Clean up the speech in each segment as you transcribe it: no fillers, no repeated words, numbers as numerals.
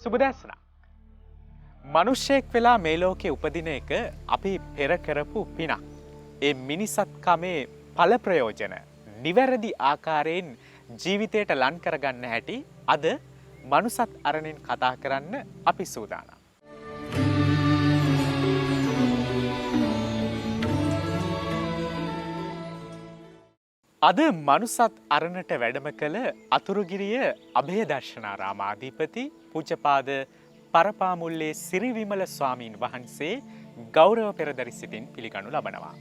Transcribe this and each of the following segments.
සුබදැසන. මනුෂ්‍යයෙක් වෙලා මේ ලෝකේ උපදින එක අපි පෙර කරපු පිනක්. ඒ මිනිසත්කමේ ඵල ප්‍රයෝජන නිවැරදි ආකාරයෙන් ජීවිතයට ලං කරගන්න හැටි අද මනුසත් අරණෙන් කතා කරන්න අපි සූදානම්. අද මනුසත් අරණට වැඩම කළ අතුරුගිරිය අභයදර්ශනාරාමාධිපති පූජ්‍යපාද පරපාමුල්ලේ සිරිවිමල ස්වාමීන් වහන්සේ ගෞරව පෙරදරි සිතින් පිළිගනු ලබනවා.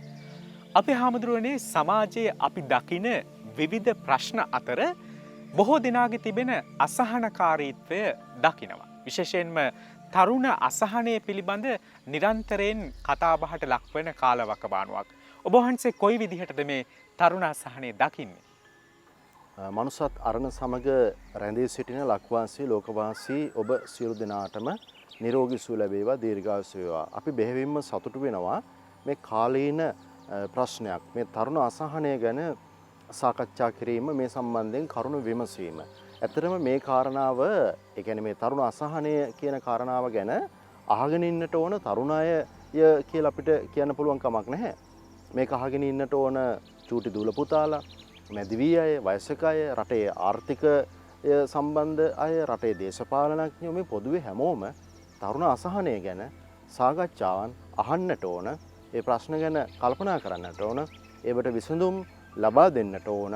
අපේ හාමුදුරුවනේ සමාජයේ අපි දකින විවිධ ප්‍රශ්න අතර බොහෝ දෙනාගේ තිබෙන අසහනකාරීත්වය දකිනවා. විශේෂයෙන්ම තරුණ අසහනය පිළිබඳ නිරන්තරයෙන් කතාබහට ලක්වන කාලවකවානුවක්. ඔබ වහන්සේ කොයි විදිහටද මේ තරුණ අසහනය දකින්නේ? මනුසත් අරණ සමග රැඳී සිටින ලක්වාසී ලෝකවාසී ඔබ සියලු දෙනාටම නිරෝගී සුව ලැබේවා, දීර්ඝායුෂ වේවා. අපි බෙහෙවින්ම සතුටු වෙනවා මේ කාලීන ප්‍රශ්නයක්, මේ තරුණ අසහනය ගැන සාකච්ඡා කිරීම, මේ සම්බන්ධයෙන් කරුණු විමසීම. ඇත්තටම මේ කාරණාව, ඒ කියන්නේ මේ තරුණ අසහනය කියන කාරණාව ගැන අහගෙන ඉන්නට ඕන තරුණ අය කියලා අපිට කියන්න පුළුවන් කමක් නැහැ. මේක අහගෙන ඉන්නට ඕන චූටි දූල පුතාලා, මැදිවී අය, වයසක අය, රටේ ආර්ථිකය සම්බන්ධ අය, රටේ දේශපාලනඥයෝ, මේ පොදුවේ හැමෝම තරුණ අසහනය ගැන සාකච්ඡාවන් අහන්නට ඕන. ඒ ප්‍රශ්න ගැන කල්පනා කරන්නට ඕන. ඒවට විසඳුම් ලබා දෙන්නට ඕන.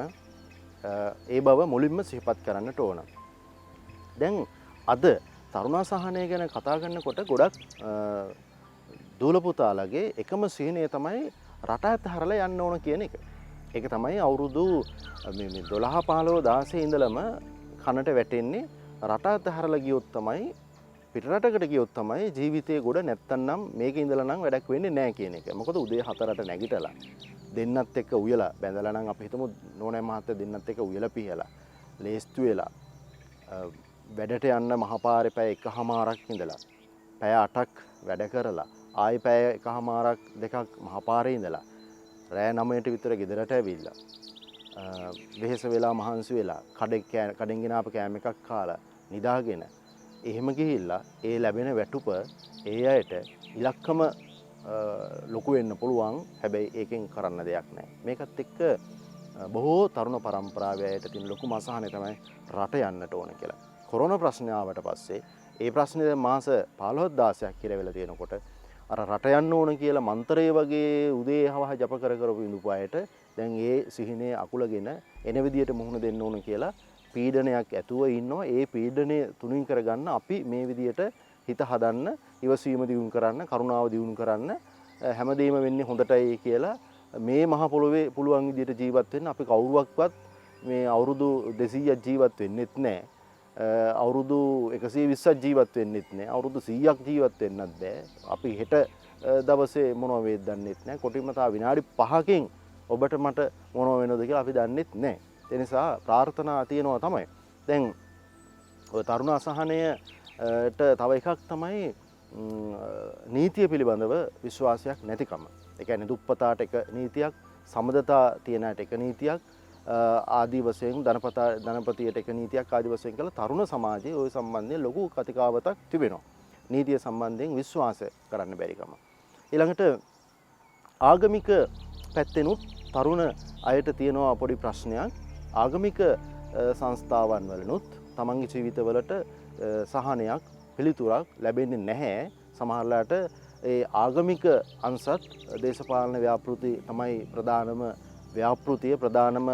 ඒ බව මුලින්ම සිහිපත් කරන්නට ඕන. දැන් අද තරුණ අසහනය ගැන කතා කරනකොට ගොඩක් දූල පුතාලගේ එකම සිහිනය තමයි රට අතහැරලා යන්න ඕන කියන එක. ඒක තමයි අවුරුදු 12 15 16 ඉඳලම කනට වැටෙන්නේ. රට අතහැරලා ගියොත් තමයි, පිටරටකට ගියොත් තමයි ජීවිතේ ගොඩ, නැත්තම් මේක ඉඳලා නම් වැඩක් වෙන්නේ නැහැ කියන එක. මොකද උදේ 4ට නැගිටලා දෙන්නත් එක්ක උයලා බැඳලා නම් අපි හිතමු නෝනෑ මහත්තයා දෙන්නත් එක්ක උයලා පිහලා ලේස්තු වෙලා වැඩට යන්න මහපාරේ පැය එකහමාරක් ඉඳලා පැය 8ක් වැඩ කරලා ආයි පැය එකහමාරක් දෙකක් මහපාරේ ඉඳලා රෑ 9ට විතර ගෙදරට ඇවිල්ලා වෙහෙස වෙලා මහන්සි වෙලා කඩෙන් ගෙනාපු කෑම එකක් කාලා නිදාගෙන එහෙම ගිහිල්ලා ඒ ලැබෙන වැටුප ඒ අයට ඉලක්කම ලොකු වෙන්න පුළුවන්. හැබැයි ඒකෙන් කරන්න දෙයක් නැහැ. මේකත් එක්ක බොහෝ තරුණ පරම්පරාවේ අයට තියෙන ලොකුම අසහනය තමයි රට යන්නට ඕන කියලා. කොරෝනා ප්‍රශ්නය ආවට පස්සේ ඒ ප්‍රශ්නේ දැන් මාස 15 16ක් කියලා වෙලා තියෙනකොට අර රට යන්න ඕන කියලා මන්තරේ වගේ උදේ හවහ ජප කරපු ඉඳපු අයට දැන් ඒ සිහිනේ අකුලගෙන එන විදියට මුහුණ දෙන්න ඕන කියලා පීඩනයක් ඇතුව ඉන්නවා. ඒ පීඩනය තුනින් කරගන්න අපි මේ විදියට හිත හදන්න, ඉවසීම දියුණු කරන්න, කරුණාව දියුණු කරන්න, හැමදේම වෙන්නේ හොඳටයි කියලා මේ මහ පොළොවේ පුළුවන් විදියට ජීවත් වෙන්න අපි කවුරුවක්වත් මේ අවුරුදු 200ක් ජීවත් වෙන්නෙත් නැහැ. අවුරුදු 120ක් ජීවත් වෙන්නෙත් නැහැ. අවුරුදු 100ක් ජීවත් වෙන්නත් බෑ. අපි හෙට දවසේ මොනව වේද දන්නෙත් නැහැ. කොටින්ම තා විනාඩි 5කින් ඔබට මට මොනව වෙනවද කියලා අපි දන්නෙත් නැහැ. ඒ නිසා ප්‍රාර්ථනා තියෙනවා තමයි. දැන් ඔය තරුණ අසහනයට තව එකක් තමයි නීතිය පිළිබඳව විශ්වාසයක් නැතිකම. ඒ කියන්නේ දුප්පතාට එක නීතියක්, සමදතා තියනට එක නීතියක්, ආදී වශයෙන් ධනපතියට එක නීතියක් ආදී වශයෙන් කළ තරුණ සමාජයේ ওই සම්බන්ධයෙන් ලොකු කතිකාවතක් තිබෙනවා. නීතිය සම්බන්ධයෙන් විශ්වාස කරන්න බැරිකම. ඊළඟට ආගමික පැත්තෙනුත් තරුණ අයට තියෙනවා පොඩි ප්‍රශ්නයක්. ආගමික සංස්ථාවන් වලනුත් තමන්ගේ ජීවිතවලට සහනයක්, පිළිතුරක් ලැබෙන්නේ නැහැ. සමහරලාට ඒ ආගමික අංශත් දේශපාලන ව්‍යාපෘති තමයි ප්‍රධානම ව්‍යාපෘතිය, ප්‍රධානම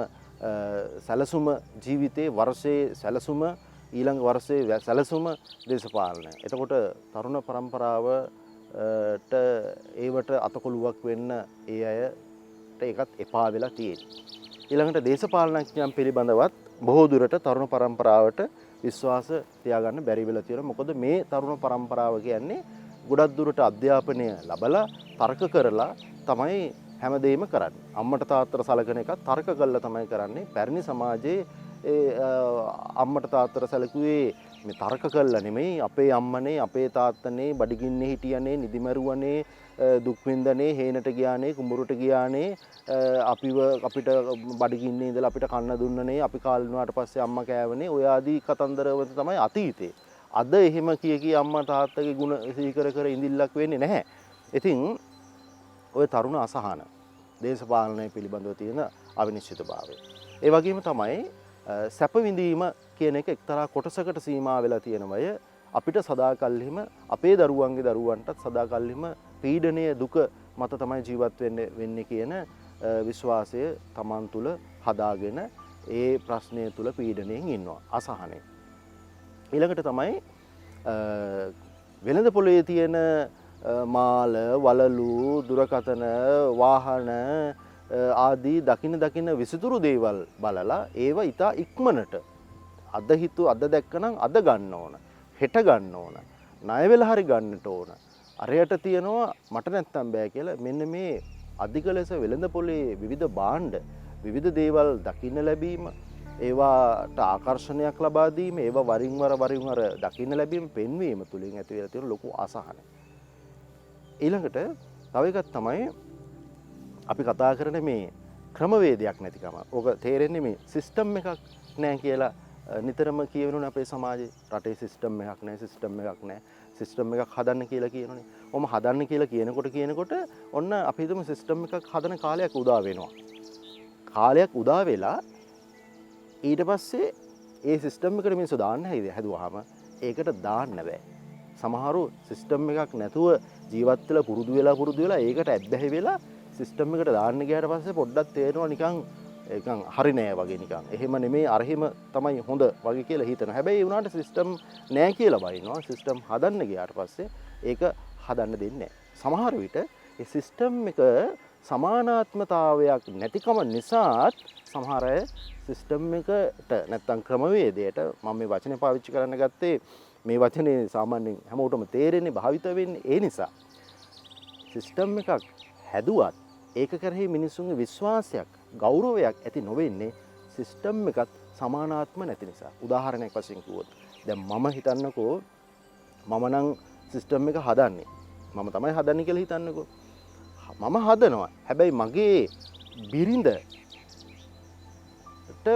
සැලසුම ජීවිතේ වර්ෂයේ සැලසුම, ඊළඟ වර්ෂයේ සැලසුම දේශපාලනය. එතකොට තරුණ පරම්පරාවට ඒවට අතකොළුවක් වෙන්න ඒ අයට ඒකත් එපා වෙලා තියෙනවා. ඊළඟට දේශපාලනඥයන් පිළිබඳවත් බොහෝ දුරට තරුණ පරම්පරාවට විශ්වාස තියාගන්න බැරි වෙලා තියෙනවා. මොකද මේ තරුණ පරම්පරාව කියන්නේ ගොඩක් දුරට අධ්‍යාපනය ලැබලා තර්ක කරලා තමයි හැමදේම කරන්නේ. අම්මට තාත්තට සලකන එක තර්ක කරලා තමයි කරන්නේ. පැරණි සමාජයේ අම්මට තාත්තට සැලකුවේ මේ තර්ක කළා නෙමෙයි. අපේ අම්මනේ, අපේ තාත්තනේ බඩගින්නේ හිටියනේ, නිදිමරුවනේ, දුක් විඳනේ, හේනට ගියානේ, කුඹුරට ගියානේ, අපිට බඩගින්නේ ඉඳලා අපිට කන්න දුන්නනේ, අපි කාලේ වුණාට පස්සේ අම්මා කෑවනේ. ඔය ආදී කතන්දරවල තමයි අතීතේ. අද එහෙම කිය අම්මා තාත්තගේ ಗುಣ සිහි කර ඉඳිල්ලක් වෙන්නේ නැහැ. ඉතින් ඔය තරුණ අසහන දේශපාලනය පිළිබඳව තියෙන අවිනිශ්චිතභාවය. ඒ වගේම තමයි සැප විඳීම කියන එක එක්තරා කොටසකට සීමා වෙලා තියෙනවය. අපිට සදාකල්හිම අපේ දරුවන්ගේ දරුවන්ටත් සදාකල්හිම පීඩනය දුක මත තමයි ජීවත් වෙන්නේ කියන විශ්වාසය Taman තුල හදාගෙන ඒ ප්‍රශ්නය තුල පීඩණයෙන් ඉන්නවා අසහනේ. ඊළඟට තමයි වෙළඳ පොලේ තියෙන මාල වලලු දුරකථන වාහන ආදී දකින විසිතුරු දේවල් බලලා ඒව ඉතා ඉක්මනට අද දැක්කනම් අද ගන්න ඕන හෙට ගන්න ඕන ණය වෙලා හරි ගන්නට ඕන අරයට තියනවා මට නැත්තම් බෑ කියලා මෙන්න මේ අධික ලෙස වෙළඳ පොලේ විවිධ භාණ්ඩ විවිධ දේවල් දකින්න ලැබීම ඒවාට ආකර්ෂණයක් ලබා දීම ඒවා වරින් වර දකින්න ලැබීම පෙන්වීම තුලින් ඇති වෙලා තියෙන ලොකු අසහනය. ඊළඟට තව එකක් තමයි අපි කතා කරන මේ ක්‍රමවේදයක් නැතිකම. ඕක තේරෙන්නේ මේ සිස්ටම් එකක් නැහැ කියලා නිතරම කියවෙනුනේ අපේ සමාජයේ. රටේ සිස්ටම් එකක් නැහැ, සිස්ටම් එකක් හදන්න කියලා කියනෝනේ. ඔහොම හදන්න කියලා කියනකොට ඔන්න අපි හිතමු සිස්ටම් එකක් හදන කාලයක් උදා වෙනවා. කාලයක් උදා වෙලා ඊට පස්සේ ඒ සිස්ටම් එකට මිනිස්සු දාන්න හැදුවාම ඒකට දාන්න බෑ. සමහරු සිස්ටම් එකක් නැතුව ජීවත් වෙලා පුරුදු වෙලා ඒකට ඇබ්බැහි වෙලා සිස්ටම් එකට දාන්න ගියාට පස්සේ පොඩ්ඩක් තේරෙනවා නිකන් හරි නෑ වගේ නිකන්. එහෙම නෙමෙයි අරහිම තමයි හොඳ වගේ කියලා හිතනවා. හැබැයි ඒ වුණාට සිස්ටම් නෑ කියලා බයිනවා. සිස්ටම් හදන්න ගියාට පස්සේ ඒක හදන්න දෙන්නේ නෑ. සමහර විට ඒ සිස්ටම් එක සමානාත්මතාවයක් නැතිකම නිසාත් සමහර අය සිස්ටම් එකට නැත්තම් ක්‍රමවේදයට මම මේ වචනේ පාවිච්චි කරන්න ගත්තේ මේ වචනේ සාමාන්‍යයෙන් හැමෝටම තේරෙන්නේ භාවිත වෙන්නේ ඒ නිසා. සිස්ටම් එකක් හැදුවත් ඒක කරෙහි මිනිසුන්ගේ විශ්වාසයක් ගෞරවයක් ඇති නොවෙන්නේ සිස්ටම් එකත් සමානාත්ම නැති නිසා. උදාහරණයක් වශයෙන් කිව්වොත් දැන් මම හිතන්නකෝ මම නම් සිස්ටම් එක හදන්නේ. මම තමයි හදන්නේ කියලා හිතන්නකෝ. මම හදනවා. හැබැයි මගේ බිරිඳට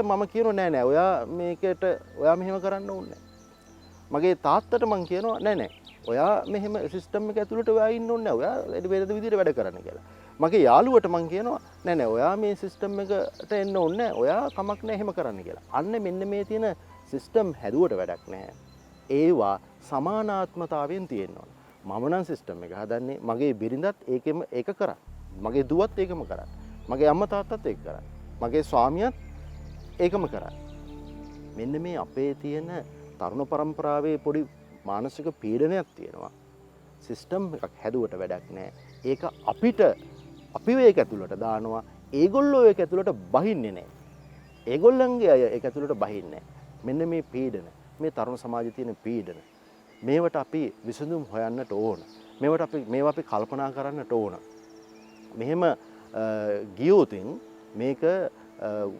මම කියනවා නෑ ඔයා මේකට ඔයා මෙහෙම කරන්න ඕනේ නෑ. මගේ තාත්තට මං කියනවා නෑ ඔයා මෙහෙම සිස්ටම් එක ඇතුළට ඔයා ඉන්න ඕනේ නෑ. ඔයා වෙනද විදිහට වැඩ කරන්න කියලා. මගේ යාළුවට මං කියනවා නෑ ඔයා මේ සිස්ටම් එකට එන්න ඕනේ නෑ. ඔයා කමක් නෑ එහෙම කරන්න කියලා. අන්න මෙන්න මේ තියෙන සිස්ටම් හැදුවට වැඩක් නෑ. ඒවා සමානාත්මතාවයෙන් තියෙනවා. මම නම් සිස්ටම් එක හදන්නේ මගේ බිරිඳත් ඒක කරා. මගේ දුවත් ඒකම කරා. මගේ අම්මා තාත්තත් ඒක කරා. මගේ ස්වාමියාත් ඒකම කරා. මෙන්න මේ අපේ තියෙන තරුණ පරම්පරාවේ පොඩි මානසික පීඩනයක් තියෙනවා. සිස්ටම් එකක් හැදුවට වැඩක් නැහැ. ඒක අපිව ඒක ඇතුළට දානවා. ඒගොල්ලෝ ඒක ඇතුළට බහින්නේ නැහැ. ඒගොල්ලන්ගේ අය ඒක ඇතුළට බහින්නේ නැහැ. මෙන්න මේ පීඩන, මේ තරුණ සමාජයේ තියෙන පීඩන. මේවට අපි විසඳුම් හොයන්නට ඕන. මේවා අපි කල්පනා කරන්නට ඕන. මෙහෙම ගියොතින් මේක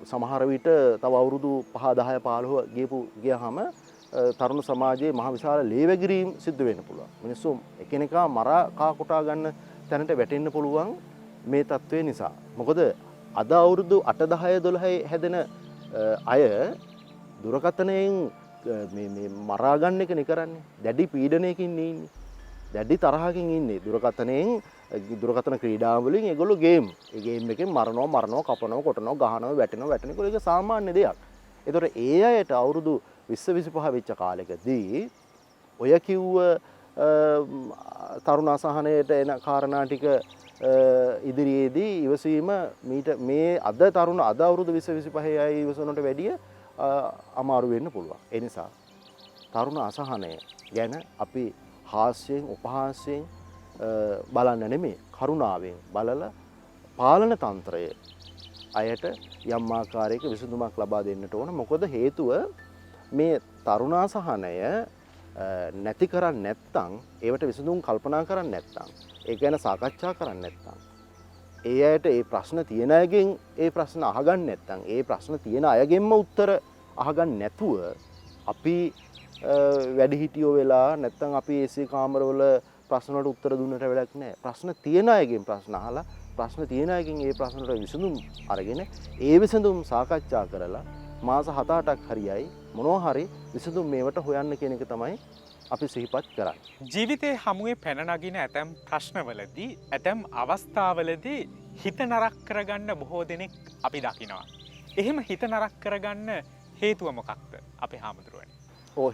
සමහර විට තව අවුරුදු 5 10 15 ගියාම තරුණ සමාජයේ මහ විශාල ලේවැගිරීම් සිද්ධ වෙන්න පුළුවන්. මිනිස්සු එකිනෙකා මරා කා කොටා ගන්න තැනට වැටෙන්න පුළුවන් මේ තත්ත්වය නිසා. මොකද අද අවුරුදු 8 10 12 හැදෙන අය දුරකථනයෙන් මේ මරා ගන්න එක නේ කරන්නේ. දැඩි පීඩනයකින් ඉන්නේ. දැඩි තරහකින් ඉන්නේ. දුරකථන ක්‍රීඩාවලින් ඒගොල්ලෝ ගේම් එකෙන් මරනවා කපනවා කොටනවා ගහනවා වැටෙනවා ඒක සාමාන්‍ය දෙයක්. ඒතකොට ඒ අයට අවුරුදු 20 25 වෙච්ච කාලෙකදී ඔය කිව්ව තරුණ අසහනයට එන කාරණා ටික ඉදිරියේදී ඉවසීම මේ අද අවුරුදු 20 25 අය ඉවසනට වැඩිය අමාරු වෙන්න පුළුවන්. ඒ නිසා තරුණ අසහනය ගැන අපි හාස්‍යයෙන් උපහාසයෙන් බලන්න නෙමෙයි කරුණාවෙන් බලලා පාලන තන්ත්‍රය අයට යම් ආකාරයක විසඳුමක් ලබා දෙන්නට ඕන. මොකද හේතුව මේ තරුණාසහනය නැති කරන්නේ නැත්නම් ඒවට විසඳුම් කල්පනා කරන්නේ නැත්නම් ඒ ගැන සාකච්ඡා කරන්නේ නැත්නම් ඒ අයට ඒ ප්‍රශ්න තියෙන අයගෙන් ඒ ප්‍රශ්න අහගන්න නැත්නම් ඒ ප්‍රශ්න තියෙන අයගෙන්ම උත්තර අහගන්න නැතුව අපි වැඩිහිටියෝ වෙලා නැත්නම් අපි AC කාමරවල ප්‍රශ්න වලට උත්තර දුන්නට වැඩක් නැහැ. ප්‍රශ්න තියෙන අයගෙන් ප්‍රශ්න අහලා ප්‍රශ්න තියෙන අයගෙන් ඒ ප්‍රශ්න වලට විසඳුම් අරගෙන ඒ විසඳුම් සාකච්ඡා කරලා මාස 7-8ක් හරියයි මොනවා හරි විසඳුම් මේවට හොයන්න කියන එක තමයි අපි සිහිපත් කරන්නේ. ජීවිතයේ හමුවේ පැන නගින ඇතැම් ප්‍රශ්නවලදී ඇතැම් අවස්ථාවලදී හිත නරක් කරගන්න බොහෝ දෙනෙක් අපි දකිනවා. එහෙම හිත නරක් කරගන්න හේතුව මොකක්ද අපේ හාමුදුරුවනේ?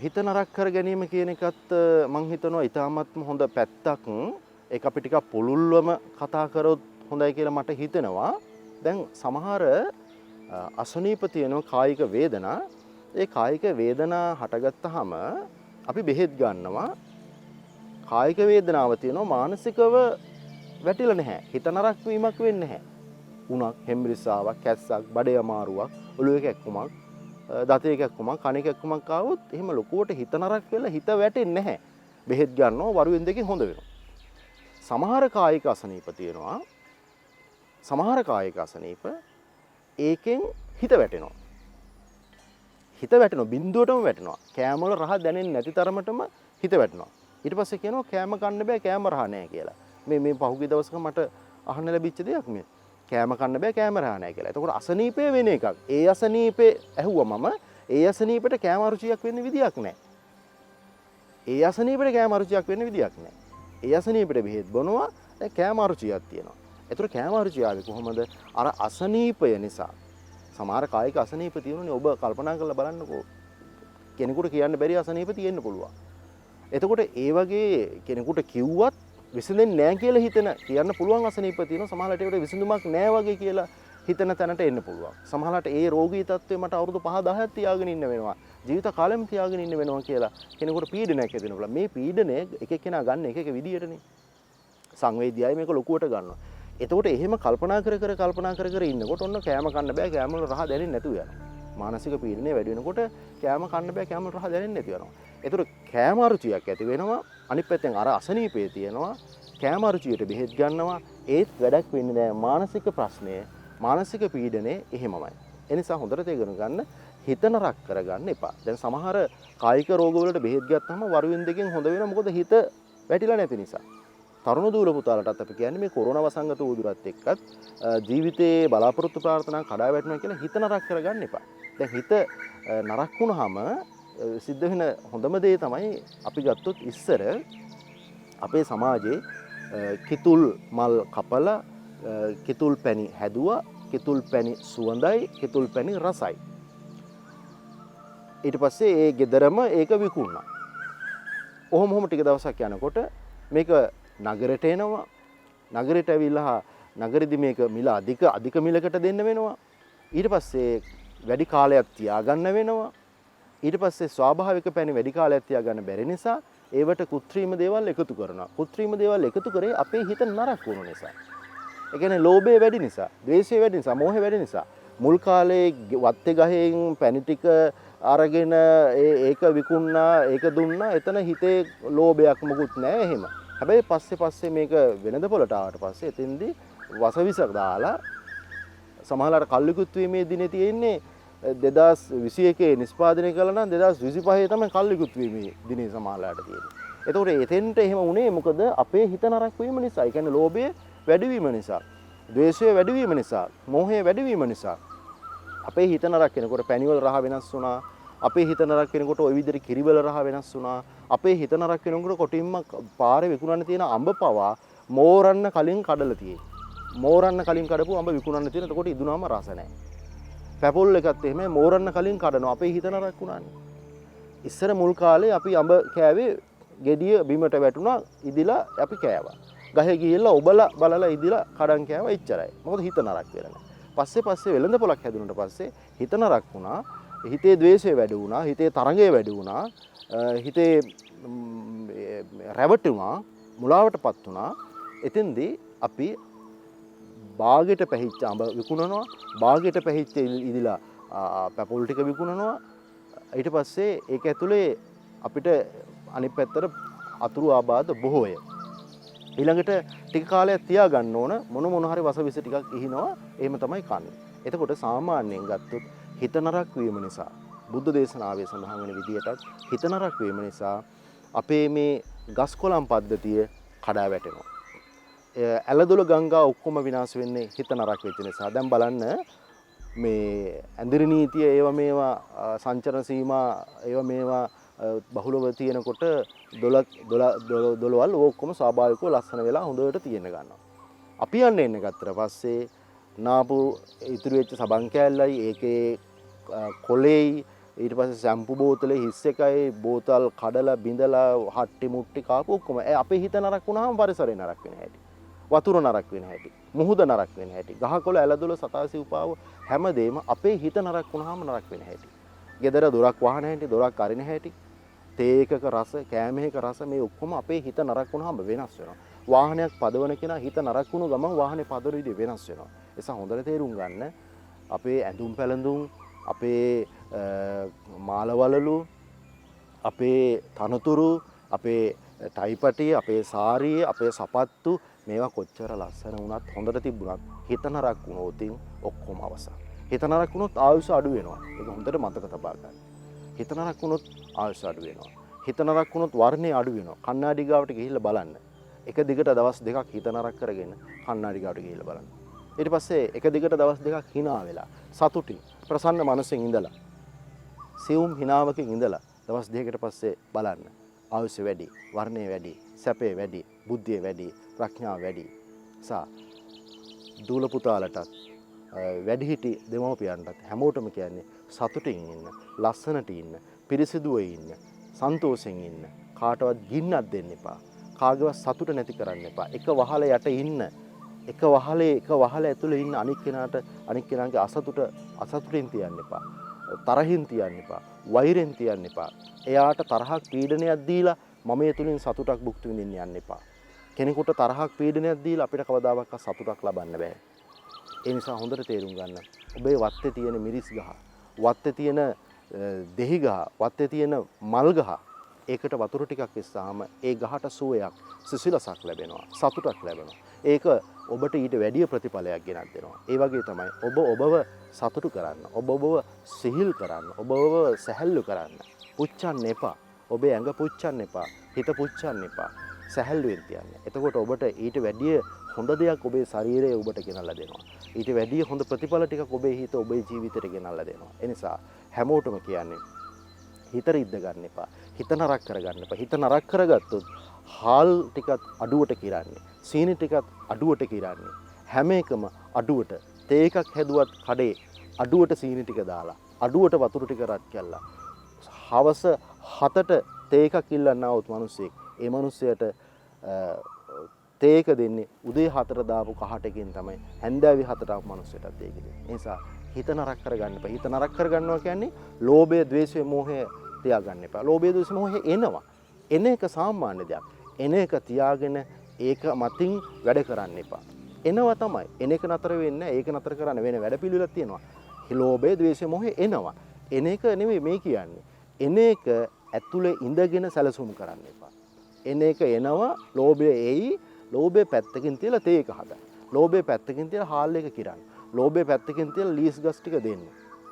හිත නරක් කර ගැනීම කියන එකත් මං හිතනවා ඊටාත්ම හොඳ පැත්තක්. ඒක අපි ටිකක් පුළුල්වම කතා කරොත් හොඳයි කියලා මට හිතෙනවා. දැන් සමහර අසනීප තියෙන කායික වේදනා, ඒ කායික වේදනා හටගත්තාම අපි බෙහෙත් ගන්නවා. කායික වේදනාව තියෙනවා, මානසිකව වැටිලා නැහැ. හිත නරක් වීමක් වෙන්නේ නැහැ. උණක්, හෙම්බිරිස්සාවක්, කැස්සක්, බඩේ අමාරුවක්, ඔළුවේ කැක්කුමක්, දතේ කැක්කුමක්, කනේ කැක්කුමක් ආවොත් එහෙම ලොකුවට හිත නරක් වෙලා හිත වැටෙන්නේ නැහැ. බෙහෙත් ගන්නවා, වරුවෙන් දෙකකින් හොඳ වෙනවා. සමහර කායික අසනීප තියෙනවා. සමහර කායික අසනීප ඒකෙන් හිත වැටෙනවා. හිත වැටෙනවා, බිඳුවටම වැටෙනවා. කෑම වල රහ දැනෙන්නේ නැති තරමටම හිත වැටෙනවා. ඊට පස්සේ කියනවා කෑම කන්න බෑ, කෑම රහ නැහැ කියලා. මේ පහුගිය දවසක මට අහන්න ලැබිච්ච දෙයක් මේ. කෑම කන්න බෑ, කෑම රහ නැහැ කියලා. එතකොට අසනීපේ වෙන එකක්. ඒ අසනීපේ ඇහුවා මම. ඒ අසනීපෙට කෑම රුචියක් වෙන්න විදියක් නැහැ. ඒ අසනීපෙට කෑම රුචියක් වෙන්න විදියක් නැහැ. ඒ අසනීපෙට බෙහෙත් බොනවා, දැන් කෑම රුචියක් තියෙනවා. එතකොට කෑම රුචිය ආවේ කොහොමද? අර අසනීපය නිසා. සමහර කායික අසනීප තියෙනුනේ. ඔබ කල්පනා කරලා බලන්නකෝ. කෙනෙකුට කියන්න බැරි අසනීප තියෙන්න පුළුවන්. එතකොට ඒ වගේ කෙනෙකුට කිව්වත් විසඳෙන්නේ නැහැ කියලා හිතන කියන්න පුළුවන් අසනීප තියෙනවා. සමහරවිට ඒකට විසඳුමක් නැහැ වගේ කියලා හිතන තැනට එන්න පුළුවන්. සමහරවිට ඒ රෝගී තත්ත්වය මට අවුරුදු 5-10ක් තියාගෙන ඉන්න වෙනවා. ජීවිත කාලෙම තියාගෙන ඉන්න වෙනවා කියලා කෙනෙකුට පීඩනයක් ඇති වෙනවා. මේ පීඩනය එක එක්කෙනා ගන්න එක එක විදියටනේ. සංවේදීයයි මේක ලොකුවට ගන්නවා. එතකොට එහෙම කල්පනා කර ඉන්නකොට ඔන්න කෑම කන්න බෑ, කෑම වල රහ දැනෙන්නේ නැතුව යනවා. මානසික පීඩනය වැඩි වෙනකොට කෑම කන්න බෑ, කෑම වල රහ දැනෙන්නේ නැතුව යනවා. එතකොට කෑම අරුචියක් ඇති වෙනවා. අනිත් පැත්තෙන් අර අසනීපේ තියෙනවා. කෑම අරුචියට බෙහෙත් ගන්නවා. ඒත් වැඩක් වෙන්නේ නැහැ. මානසික ප්‍රශ්නය, මානසික පීඩනය එහෙමමයි. ඒ නිසා හොඳට තේරුම් ගන්න, හිත නරක් කරගන්න එපා. දැන් සමහර කායික රෝග වලට බෙහෙත් ගත්තාම වරුවෙන් දෙකෙන් හොඳ වෙනවා. මොකද හිත වැටිලා නැති නිසා. තරුණ දූල පුතාලටත් අපි කියන්නේ මේ කොරෝනා වසංගත උදුරත් එක්කත් ජීවිතේ බලාපොරොත්තු ප්‍රාර්ථනා කඩා වැටෙනවා කියලා හිත නරක කරගන්න එපා. දැන් හිත නරක වුණාම සිද්ධ වෙන හොඳම දේ තමයි අපි ගත්තොත් ඉස්සර අපේ සමාජයේ කිතුල් මල් කපලා කිතුල් පැණි හැදුවා. කිතුල් පැණි සුවඳයි, කිතුල් පැණි රසයි. ඊට පස්සේ ඒ ගෙදරම ඒක විකුණා. ඔහොම ටික දවසක් යනකොට මේක නගරයට එනවා. නගරයට ඇවිල්ලා නගරෙදි මේක මිල අධික මිලකට දෙන්න වෙනවා. ඊට පස්සේ වැඩි කාලයක් තියාගන්න වෙනවා. ඊට පස්සේ ස්වාභාවික පැණි වැඩි කාලයක් තියාගන්න බැරි නිසා ඒවට කෘත්‍රිම දේවල් එකතු කරනවා. කෘත්‍රිම දේවල් එකතු කරේ අපේ හිත නරක වුණු නිසා. ඒ කියන්නේ ලෝභය වැඩි නිසා, ද්වේෂය වැඩි නිසා, මෝහය වැඩි නිසා. මුල් කාලේ වත්තේ ගහෙන් පැණි ටික අරගෙන ඒක විකුණා, ඒක දුන්නා. එතන හිතේ ලෝභයක් මොකුත් නැහැ එහෙම. හැබැයි පස්සේ මේක වෙනද පොළට ආවට පස්සේ එතෙන්දී වසවිසක් දාලා සමහරවිට කල්ලිකුත් වීමේ දිනේ තියෙන්නේ 2021 නිෂ්පාදනය කළා නම් 2025 තමයි කල්ලිකුත් වීමේ දිනේ සමහරවිට තියෙන්නේ. එතකොට එතෙන්ට එහෙම වුණේ මොකද? අපේ හිත නරක වීම නිසා. ඒ කියන්නේ ලෝභය වැඩි වීම නිසා, ද්වේෂය වැඩි වීම නිසා, මෝහය වැඩි වීම නිසා. අපේ හිත නරක වෙනකොට පැණිවල රහ වෙනස් වුණා. අපේ හිත නරක වෙනකොට ওই විදිහට කිරිවල රහ වෙනස් වුණා. අපේ හිත නරක වෙනකොට කොටින්ම පාරේ විකුණන්න තියෙන අඹ පවා මෝරන්න කලින් කඩලා තියෙයි. මෝරන්න කලින් කඩපු අඹ විකුණන්න තියෙන. එතකොට ඉදුණාම රස නැහැ. පැපොල් එකත් එහෙම මෝරන්න කලින් කඩනවා. අපේ හිත නරක වුණානේ. ඉස්සර මුල් කාලේ අපි අඹ කෑවේ ගෙඩිය බිමට වැටුණා, ඉදිලා අපි කෑවා. ගහේ ගිහිල්ලා ඔබලා බලලා ඉදිලා කඩන් කෑවා, එච්චරයි. මොකද හිත නරක වෙලා නැහැ. පස්සේ වෙළඳ පොලක් හැදුනට පස්සේ හිත නරක වුණා. හිතේ ද්වේෂය වැඩි වුණා, හිතේ තරංගය වැඩි වුණා, හිතේ රැවටුණා, මුලාවටපත් වුණා. එතෙන්දී අපි බාගෙට පැහිච්ච අඹ විකුණනවා, බාගෙට පැහිච්ච ඉදිලා පැපොල් ටික විකුණනවා. ඊට පස්සේ ඒක ඇතුලේ අපිට අනිත් පැත්තට අතුරු ආබාධ බොහෝය. ඊළඟට ටික කාලයක් තියාගන්න ඕන, මොන හරි වසවිස ටිකක් ඉහිනවා. එහෙම තමයි කන්නේ. එතකොට සාමාන්‍යයෙන් ගත්තොත් හිත නරක වීම නිසා, බුද්ධ දේශනාවේ සඳහන් වෙන විදිහටත් හිත නරක වීම නිසා අපේ මේ ගස්කොළන් පද්ධතිය කඩා වැටෙනවා. ඇලදොල ගංගා ඔක්කොම විනාශ වෙන්නේ හිත නරක වෙච්ච නිසා. දැන් බලන්න මේ ඇඳිරි නීතිය, ඒවා මේවා සංචරණ සීමා, ඒවා මේවා බහුලව තියෙනකොට දොළවල් ඔක්කොම ස්වාභාවිකව ලස්සන වෙලා හොඳට තියෙන ගන්නවා. අපි යන්න එන්න ගත්තට පස්සේ නාපු ඉතුරු වෙච්ච සබන් කෑල්ලයි ඒකේ කොලේයි ඊට පස්සේ සැම්පු බෝතලේ හිස් එකයි බෝතල් කඩලා බිඳලා හට්ටි මුට්ටි කාපු ඔක්කොම අපේ හිත නරක වුණාම පරිසරය නරක වෙන හැටි. වතුර නරක වෙන හැටි. මුහුද නරක වෙන හැටි. ගහකොළ ඇලදොල සතාසි උපාව හැමදේම අපේ හිත නරක වුණාම නරක වෙන හැටි. ගෙදර දොරක් වහන හැටි, දොරක් අරින හැටි, තේ එකක රස, කෑම එකක රස මේ ඔක්කොම අපේ හිත නරක වුණාම වෙනස් වෙනවා. වාහනයක් පදවන කෙනා හිත නරක වුණු ගමන් වාහනේ පදවන විදිහ වෙනස් වෙනවා. ඒ නිසා හොඳට තේරුම් ගන්න අපේ ඇඳුම් පැළඳුම් අපේ මාලවලලු අපේ තනතුරු අපේ ටයිපටිය අපේ සාරිය අපේ සපත්තු මේවා කොච්චර ලස්සන වුණත් හොඳට තිබුණත් හිත නරක වුණොත් ඔක්කොම අවසන්. හිත නරක වුණොත් ආයුෂ අඩු වෙනවා. ඒක හොඳට මතක තබා ගන්න. හිත නරක වුණොත් ආයුෂ අඩු වෙනවා. හිත නරක වුණොත් වර්ණය අඩු වෙනවා. කණ්ණාඩි ගාවට ගිහිල්ලා බලන්න. එක දිගට දවස් දෙකක් හිත නරක කරගෙන කණ්ණාඩි ගාවට ගිහිල්ලා බලන්න. ඊට පස්සේ එක දිගට දවස් දෙකක් hina වෙලා සතුටින් ප්‍රසන්න මනසෙන් ඉඳලා සියුම් හිනාවකින් ඉඳලා දවස් දෙකකට පස්සේ බලන්න ආයුෂ වැඩි, වර්ණය වැඩි, සැපේ වැඩි, බුද්ධිය වැඩි, ප්‍රඥාව වැඩි. දූල පුතාලටත් වැඩිහිටි දෙමව්පියන්ටත් හැමෝටම කියන්නේ සතුටින් ඉන්න, ලස්සනට ඉන්න, පිරිසිදුව ඉන්න, සන්තෝෂෙන් ඉන්න. කාටවත් ගින්නක් දෙන්න එපා. කාගේවත් සතුට නැති කරන්න එපා. එක වහල යට ඉන්න. එක වහල ඇතුලේ ඉන්න අනික් කෙනාගේ අසතුටින් තියන්න එපා. තරහින් තියන්න එපා. වෛරෙන් තියන්න එපා. එයාට තරහක් පීඩනයක් දීලා මම ඒ තුලින් සතුටක් භුක්ති විඳින්න යන්න එපා. කෙනෙකුට තරහක් පීඩනයක් දීලා අපිට කවදාවත් සතුටක් ලබන්න බෑ. ඒ නිසා හොඳට තේරුම් ගන්න. ඔබේ වත්තේ තියෙන මිරිස් ගහ, වත්තේ තියෙන දෙහි ගහ, වත්තේ තියෙන මල් ගහ ඒකට වතුර ටිකක් ඉස්සාම ඒ ගහට සුවයක්, සිසිලසක් ලැබෙනවා, සතුටක් ලැබෙනවා. ඒක ඔබට ඊට වැඩි ප්‍රතිඵලයක් ගෙනත් දෙනවා. ඒ වගේ තමයි ඔබව සතුටු කරන්න, ඔබව සිහිල් කරන්න, ඔබව සැහැල්ලු කරන්න. පුච්චන්න එපා. ඔබේ ඇඟ පුච්චන්න එපා. හිත පුච්චන්න එපා. සැහැල්ලුවෙන් තියන්න. එතකොට ඔබට ඊට වැඩි හොඳ දෙයක් ඔබේ ශරීරයේ ඔබට ගෙනල්ලා දෙනවා. ඊට වැඩි හොඳ ප්‍රතිඵල ටිකක් ඔබේ හිත ඔබේ ජීවිතයට ගෙනල්ලා දෙනවා. ඒ නිසා හැමෝටම කියන්නේ හිත රිද්ද ගන්න එපා. හිත නරක කරගන්න එපා. හිත නරක කරගත්තොත් හාල් ටිකත් අඩුවට කිරන්නේ. සීනි ටිකත් අඩුවට කිරන්නේ. හැම එකම අඩුවට. තේ එකක් හැදුවත් කඩේ අඩුවට සීනි ටික දාලා, අඩුවට වතුර ටික රත් කළා. හවස 7ට තේ එකක් ඉල්ලන්නවොත් මිනිස්සෙක්, ඒ මිනිස්සයාට තේ එක දෙන්නේ උදේ 4 දාපු කහටකින් තමයි හැන්දෑවේ 4ට ආපු මිනිස්සයාටත් ඒක දෙන්නේ. ඒ නිසා හිත නරක කරගන්න එපා. හිත නරක කරගන්නවා කියන්නේ ලෝභය, ද්වේෂය, මෝහය තියාගන්න එපා. ලෝභය, ද්වේෂය, මෝහය එනවා. එන එක සාමාන්‍ය දෙයක්. එන එක තියාගෙන ඒක මතින් වැඩ කරන්න එපා. එනවා තමයි. එන එක නතර වෙන්නේ ඒක නතර කරන්න වෙන වැඩපිළිවෙලක් තියෙනවා. ලෝභය, ද්වේෂය, මෝහය එනවා. එන එක නෙමෙයි මේ කියන්නේ. එන එක ඇතුලේ ඉඳගෙන සැලසුම් කරන්න එපා. එන එක එනවා, ලෝභය එයි, ලෝභය පැත්තකින් තියලා තේ එක හදන්න. ලෝභය පැත්තකින් තියලා හාල් එක කිරන්න. ලෝභය පැත්තකින් තියලා ලීස් ගස් ටික දෙන්න.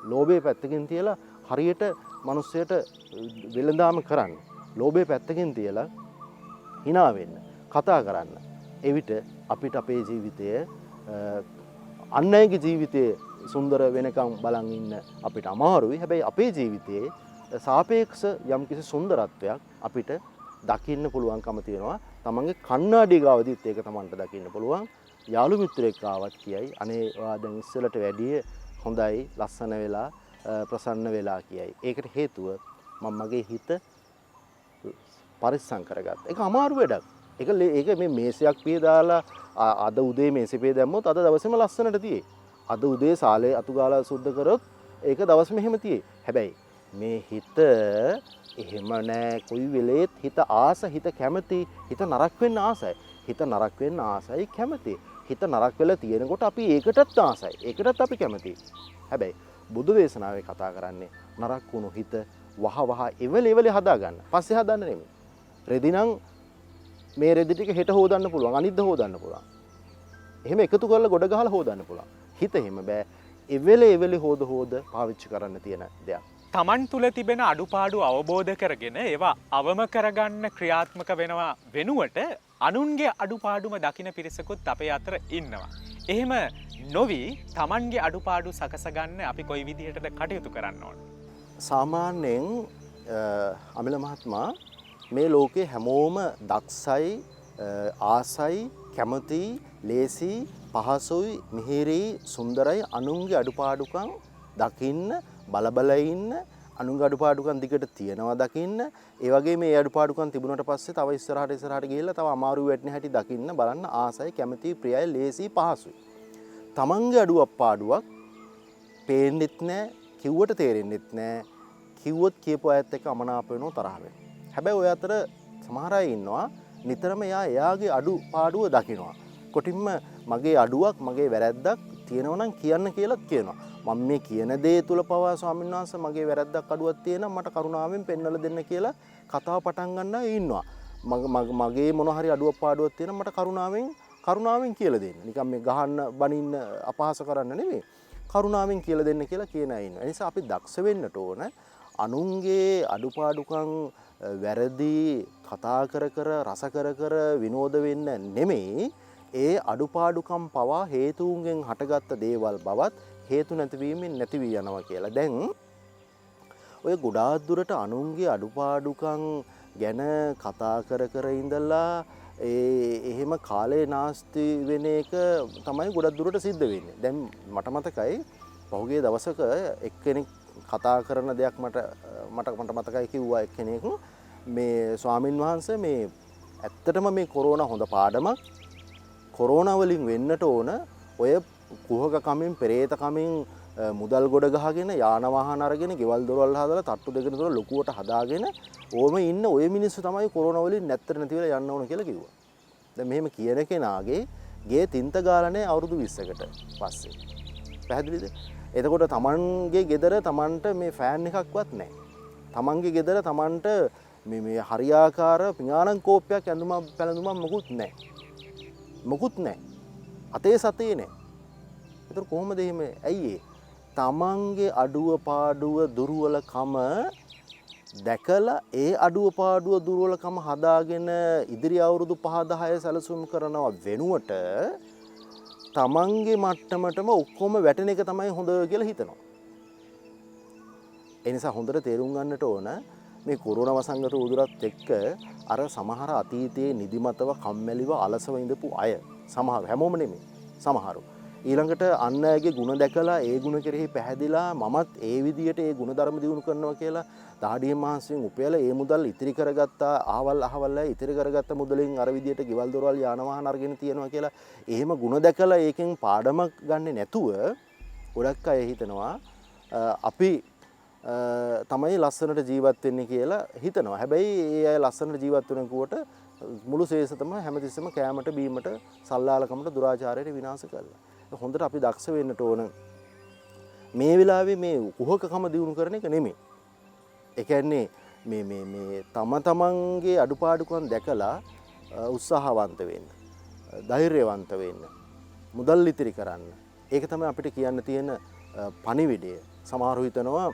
ලෝභය පැත්තකින් තියලා හරියට මිනිස්සයට වෙළඳාම කරන්න. ලෝභය පැත්තකින් තියලා hina වෙන්න, කතා කරන්න. එවිට අපිට අපේ ජීවිතය අන් අයගේ ජීවිතයේ සුන්දර වෙනකම් බලන් ඉන්න අපිට අමාරුයි. හැබැයි අපේ ජීවිතයේ සාපේක්ෂ යම්කිසි සුන්දරත්වයක් අපිට දකින්න පුළුවන්කම තියෙනවා. තමන්ගේ කණ්ණාඩිය ගාවදීත් ඒක තමන්ට දකින්න පුළුවන්. යාළු මිත්‍රෙක් ආවත් කියයි අනේ ඔයා දැන් ඉස්සලට වැඩිය හොඳයි, ලස්සන වෙලා, ප්‍රසන්න වෙලා කියයි. ඒකට හේතුව මම මගේ හිත පරිස්සම් කරගත්තා. ඒක අමාරු වැඩක්. ඒක මේ මේසයක් පිය දාලා අද උදේ මේසෙ පිය දැම්මොත් අද දවසේම ලස්සනට තියේ. අද උදේ සාලේ අතු ගාලා සුද්ධ කරොත් ඒක දවස් මෙහෙම තියේ. හැබැයි මේ හිත එහෙම නෑ. කොයි වෙලේත් හිත ආස, හිත කැමති, හිත නරක වෙන්න ආසයි. හිත නරක වෙන්න ආසයි, කැමති. හිත නරක වෙලා තියෙනකොට අපි ඒකටත් ආසයි. ඒකටත් අපි කැමතියි. හැබැයි බුදු දේශනාවේ කතා කරන්නේ නරක වුණු හිත වහ එවලෙ හදා ගන්න. පස්සේ හදන්න නෙමෙයි. රෙදි නම් මේ රෙදි ටික හෙට හොදන්න පුළුවන්, අනිද්දා හොදන්න පුළුවන්. එහෙම එකතු කරලා ගොඩ ගහලා හොදන්න පුළුවන්. හිත එහෙම බෑ. එවලෙ හොද පාවිච්චි කරන්න තියෙන දෙයක්. තමන් තුළ තිබෙන අඩුපාඩු අවබෝධ කරගෙන ඒවා අවම කරගන්න ක්‍රියාත්මක වෙනවා වෙනුවට අනුන්ගේ අඩුපාඩුම දකින පිරිසකුත් අපේ අතර ඉන්නවා. එහෙම නොවි තමන්ගේ අඩුපාඩු සකසගන්න අපි කොයි විදිහටද කටයුතු කරන්න ඕන? සාමාන්‍යයෙන් අමිල මහත්මයා මේ ලෝකේ හැමෝම දක්ෂයි ආසයි කැමති ලේසි පහසුයි මිහිරි සුන්දරයි අනුන්ගේ අඩුපාඩුකම් දකින්න බලබල ඉන්න අනුන්ගේ අඩුපාඩුකම් දිගට තියනවා දකින්න ඒ වගේ මේ අඩුපාඩුකම් තිබුණාට පස්සේ තව ඉස්සරහට ගිහිල්ලා තව අමාරු වෙටන හැටි දකින්න බලන්න ආසයි කැමති ප්‍රියයි ලේසි පහසුයි තමන්ගේ අඩුපාඩුවක් පේන්නෙත් නැහැ කිව්වට තේරෙන්නෙත් නැහැ කිව්වොත් කියපු අයත් එක්ක අමනාප වෙනව තරහ වෙනවා හැබැයි ඔය අතර සමහර අය ඉන්නවා නිතරම එයාගේ අඩුපාඩුව දකිනවා කොටින්ම මගේ අඩුවක් මගේ වැරැද්දක් තියෙනවා නම් කියන්න කියලාත් කියනවා මම මේ කියන දේ තුල පවා ස්වාමීන් වහන්සේ මගේ වැරැද්දක් අඩුවක් තියෙනවා මට කරුණාවෙන් පෙන්වලා දෙන්න කියලා කතාව පටන් ගන්නා ඉන්නවා මගේ මොන හරි අඩුවක් පාඩුවක් තියෙනවා මට කරුණාවෙන් කියලා දෙන්න නිකන් මේ ගහන්න බනින්න අපහාස කරන්න නෙමෙයි කරුණාවෙන් කියලා දෙන්න කියලා කියන අය ඉන්නවා ඒ නිසා අපි දක්ෂ වෙන්නට ඕන අනුන්ගේ අඩුපාඩුකම් වැරදි කතා කර රස කර විනෝද වෙන්න නෙමෙයි ඒ අඩුපාඩුකම් පවා හේතුන්ගෙන් හටගත්ත දේවල් බවත් හේතු නැතිවීමෙන් නැති වී යනවා කියලා. දැන් ඔය ගොඩාක් දුරට අනුන්ගේ අඩුපාඩුකම් ගැන කතා කර ඉඳලා එහෙම කාලේ නාස්ති වෙන එක තමයි ගොඩක් දුරට සිද්ධ වෙන්නේ. දැන් මට මතකයි පහුගිය දවසක එක්කෙනෙක් කතා කරන දෙයක් මට මතකයි කිව්වා එක්කෙනෙක් මේ ස්වාමින් වහන්සේ මේ ඇත්තටම මේ කොරෝනා හොඳ පාඩමක් කොරෝනා වලින් වෙන්නට ඕන ඔය කුහක කමින් පෙරේත කමින් මුදල් ගොඩ ගහගෙන යාන වාහන අරගෙන ගෙවල් දොරවල් හදලා තට්ටු දෙකන දොර ලොකුවට හදාගෙන ඕම ඉන්න ඔය මිනිස්සු තමයි කොරෝනා වලින් නැත්තර නැති වෙලා යන්න ඕන කියලා කිව්වා. දැන් මෙහෙම කියන කෙනාගේ ගේ තින්ත ගාලා නැහැ අවුරුදු 20කට පස්සේ. පැහැදිලිද? එතකොට තමන්ගේ ගෙදර තමන්ට මේ ෆෑන් එකක්වත් නැහැ. තමන්ගේ ගෙදර තමන්ට මේ හරියාකාර පිඟානන් කෝප්පයක් ඇඳුමක් පැළඳුමක් මොකුත් නැහැ. අතේ සතේ නැහැ. ඒතර කොහොමද එහෙම? ඇයි ඒ? තමන්ගේ අඩුව පාඩුව දුර්වලකම දැකලා ඒ අඩුව පාඩුව දුර්වලකම හදාගෙන ඉදිරි අවුරුදු 5-10 සැලසුම් කරනවා වෙනුවට තමන්ගේ මට්ටමටම ඔක්කොම වැටෙන එක තමයි හොඳ කියලා හිතනවා. ඒ නිසා හොඳට තේරුම් ගන්නට ඕන මේ කොරෝනා වසංගත උදුරත් එක්ක අර සමහර අතීතයේ නිදිමතව කම්මැලිව අලසව ඉඳපු අය සමහර හැමෝම නෙමෙයි සමහරු ඊළඟට අන් අයගේ ಗುಣ දැකලා ඒ ಗುಣ කෙරෙහි පැහැදිලා මමත් ඒ විදියට ඒ ಗುಣ ධර්ම දිනු කරනවා කියලා දහඩිය මහන්සියෙන් උපයලා ඒ මුදල් ඉතිරි කරගත්තා අහවල් ඉතිරි කරගත්ත මුදලින් අර විදියට ගෙවල් දොරවල් යාන වාහන අරගෙන තියනවා කියලා එහෙම ಗುಣ දැකලා ඒකෙන් පාඩමක් ගන්නෙ නැතුව ගොඩක් අය හිතනවා අපි තමයි ලස්සනට ජීවත් වෙන්නේ කියලා හිතනවා. හැබැයි ඒ අය ලස්සනට ජීවත් වෙනකොට මුළු ශේෂතම හැමතිස්සෙම කෑමට බීමට සල්ලාලකමට දුරාචාරයට විනාශ කරලා. හොඳට අපි දක්ෂ වෙන්නට ඕන මේ වෙලාවේ මේ කුහකකම දිනු කරන එක නෙමෙයි. ඒ කියන්නේ මේ තමන්ගේ අඩුපාඩුකම් දැකලා උත්සාහවන්ත වෙන්න. ධෛර්යවන්ත වෙන්න. මුදල් ඉතිරි කරන්න. ඒක තමයි අපිට කියන්න තියෙන පණිවිඩය. සමහරව හිතනවා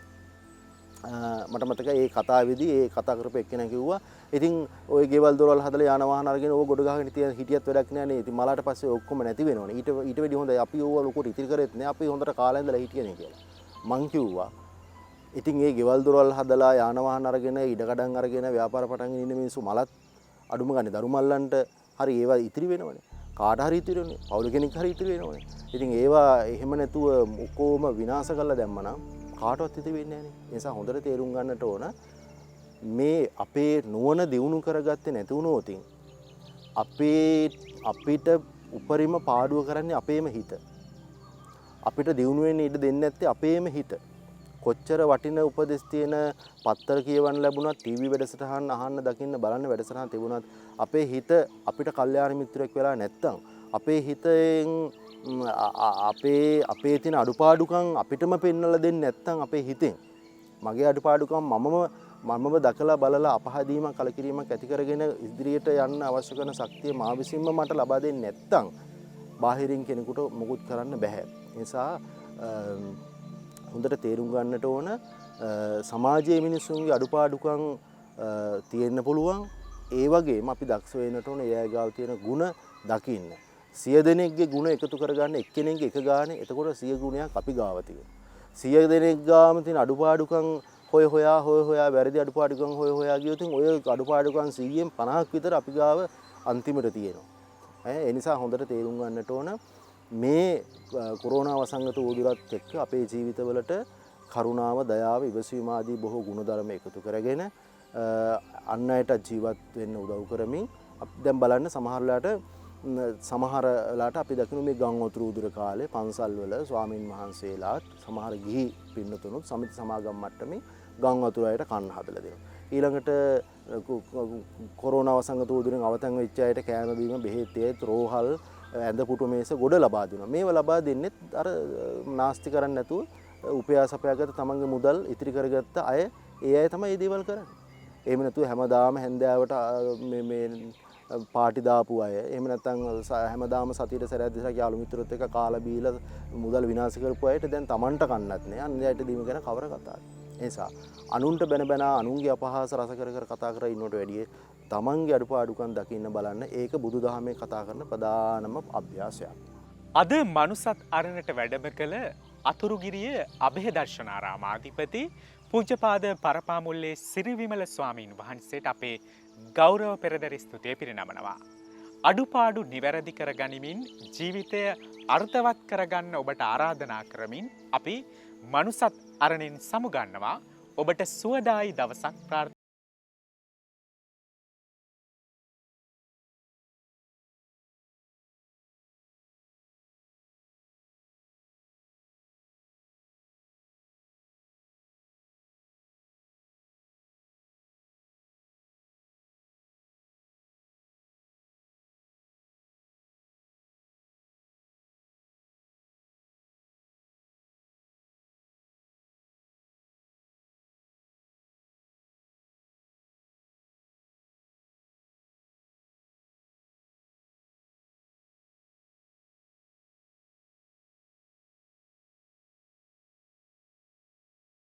මට මතකයි ඒ කතාවේදී ඒ කතා කරපු එක්කෙනා කිව්වා ඉතින් ওই ගෙවල් දොරවල් හදලා යාන වාහන අරගෙන ඕක ගොඩ ගහගෙන හිටියත් වැඩක් නෑ නේ. ඉතින් මලාට පස්සේ ඔක්කොම නැති වෙනවනේ. ඊට වැඩි හොඳයි අපි ඕව ලොකුට ඉතිරි කරෙත් නෑ. අපි හොඳට කාලා ඉඳලා හිටියනේ කියලා. මං කිව්වා ඉතින් ඒ ගෙවල් දොරවල් හදලා යාන වාහන අරගෙන ඉඩකඩම් අරගෙන ව්‍යාපාර පටන් ගෙන ඉන්න මිනිස්සු මලත් අඩුම ගන්නේ දරු මල්ලන්ට හරි ඒවා ඉතිරි වෙනවනේ. කාට හරි ඉතිරි වෙනවනේ. පවුල කෙනෙක් හරි ඉතිරි වෙනවනේ. ඉතින් ඒවා එහෙම නැතුව ඔක්කොම විනාශ කරලා දැම්මනම් කාටවත් ඉතිරි වෙන්නේ නැහැ නේ. ඒ නිසා හොඳට තේරුම් ගන්නට ඕන මේ අපේ නුවණ දියුණු කරගත්තේ නැති වුණොත් අපිට උපරිම පාඩුව කරන්නේ අපේම හිත. අපිට දියුණු වෙන්න ඉඩ දෙන්නේ නැත්තේ අපේම හිත. කොච්චර වටින උපදෙස් තියෙන පත්තර කියවන්න ලැබුණත් ටීවී වැඩසටහන් අහන්න දකින්න බලන්න වැඩසටහන් තිබුණත් අපේ හිත අපිට කල්යාණ මිත්‍රයෙක් වෙලා නැත්තම් අපේ හිතෙන් අපේ තියෙන අඩුපාඩුකම් අපිටම පෙන්වලා දෙන්නේ නැත්තම් අපේ හිතෙන් මගේ අඩුපාඩුකම් මමම දකලා බලලා අපහදීමක් කලකිරීමක් ඇති කරගෙන ඉදිරියට යන්න අවශ්‍ය කරන ශක්තිය මා විසින්ම මට ලබා දෙන්නේ නැත්තම් බාහිරින් කෙනෙකුට මොකුත් කරන්න බෑ. ඒ නිසා හොඳට තේරුම් ගන්නට ඕන සමාජයේ මිනිස්සුන්ගේ අඩුපාඩුකම් තියෙන්න පුළුවන්. ඒ වගේම අපි දක්ෂ වෙන්නට ඕන ඒ අය ගාව තියෙන ಗುಣ දකින්න. 100 දෙනෙක්ගේ ಗುಣ එකතු කරගන්න එක්කෙනෙක්ගේ එක ගානේ. එතකොට 100 ගුණයක් අපි ගාව තියෙනවා. 100 දෙනෙක් ගාම තියෙන අඩුපාඩුකම් හොය හොයා වැරදි අඩුපාඩුකම් හොය හොයා ගියොත් ඔය අඩුපාඩුකම් 100න් 50ක් විතර අපි ගාව අන්තිමට තියෙනවා. ඒ නිසා හොඳට තේරුම් ගන්නට ඕන මේ කොරෝනා වසංගත උදුරත් එක්ක අපේ ජීවිතවලට කරුණාව, දයාව, ඉවසීම ආදී බොහෝ ගුණධර්ම එකතු කරගෙන අන් අයට ජීවත් වෙන්න උදව් කරමින් දැන් බලන්න සමහරලාට අපි දකින මේ ගංවතුරු උදුර කාලේ පන්සල්වල ස්වාමින් වහන්සේලාත් සමහර ගිහි පින්නතුනුත් සමිති සමාගම් මට්ටමින් ගංවතුර අයට කන්න හදලා දෙනවා. ඊළඟට කොරෝනා වසංගත උදුරෙන් අවතන් වෙච්ච අයට කෑම බීම බෙහෙත් ඒත් රෝහල් ඇඳ පුටු මේස ගොඩ ලබා දෙනවා. මේව ලබා දෙන්නේ අර නාස්ති කරන්නේ නැතුව උපයාස අපයාගත තමන්ගේ මුදල් ඉතිරි කරගත්ත අය ඒ අය තමයි මේ දේවල් කරන්නේ. එහෙම නැතුව හැමදාම හැන්දෑවට මේ පාටි දාපු අය එහෙම නැත්නම් හැමදාම සතියට සැරයක් දෙසක් යාළු මිත්‍රොත් එක්ක කාලා බීලා මුදල් විනාශ කරපු අයට දැන් Tamanට කන්නත් නෑ. අන්‍යයට දීම ගැන කවර කතාවද? ඒ නිසා අනුන්ට බැන අනුන්ගේ අපහාස රස කර කතා කර ඉන්නවට වැඩිය Tamanගේ අඩුපාඩුකම් දකින්න බලන්න. ඒක බුදුදහමේ කතා කරන ප්‍රධානම අභ්‍යාසයක්. අද මනුසත් අරණට වැඩම කළ අතුරුගිරිය අභය දර්ශනාරාමාධිපති පූජ්‍යපාද පරපාමුල්ලේ සිරිවිමල ස්වාමීන් වහන්සේට අපේ ගෞරව පෙරදරි ස්තුතිය පිරිනමනවා. අඩුපාඩු නිවැරදි කර ගනිමින් ජීවිතය අර්ථවත් කරගන්න ඔබට ආරාධනා කරමින් අපි මනුසත් අරණින් සමුගන්නවා. ඔබට සුවදායි දවසක් ප්‍රාර්ථනා